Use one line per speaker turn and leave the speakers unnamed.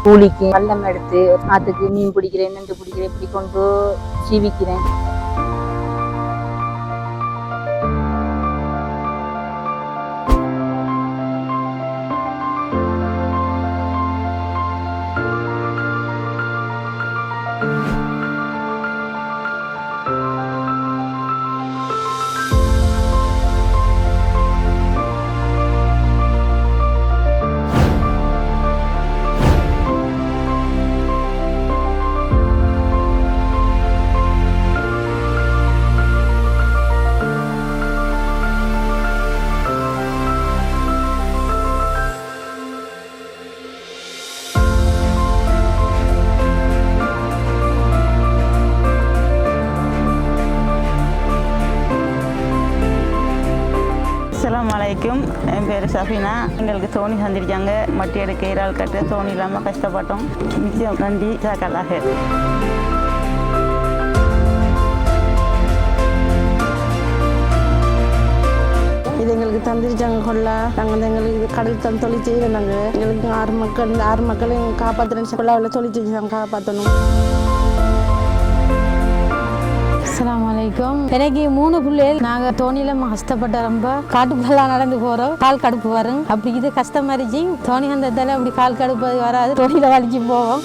கூலிக்கு வெள்ளம் எடுத்து ஆற்றுக்கு மீன் பிடிக்கிறேன், நண்டு பிடிக்கிறேன், இப்படி கொண்டு ஜீவிக்கிறேன்.
அஸ்ஸலாமு என் பேர் சஃபினா. எங்களுக்கு தோணி சந்திரிச்சாங்க. மட்டி எடுக்க இறால் கட்டு தோணி இல்லாமல் கஷ்டப்பட்டோம். நிச்சயம் நன்றி. ஜாக்கல்லாக.
இது எங்களுக்கு தந்திரிச்சாங்க கொள்ளா. நாங்கள் வந்து எங்களுக்கு கடல் தொழில் செய்யறாங்க. எங்களுக்கு 6 மக்களையும் காப்பாற்றுறேன்னு கொள்ளாவில் தொழில் செஞ்சாங்க, காப்பாற்றணும்.
அஸ்ஸலாமு அலைக்கும். எனக்கு 3 பிள்ளைகள். நாங்கள் தோணியில கஷ்டப்பட்ட ரொம்ப காட்டுக்குள்ளெல்லாம் நடந்து போகிறோம். கால் கடுப்பு வரும். அப்படி இது கஷ்டமா இருந்துச்சு. தோணி வந்ததால அப்படி கால் கடுப்பு வராது. தோணியில வலிச்சு போவோம்.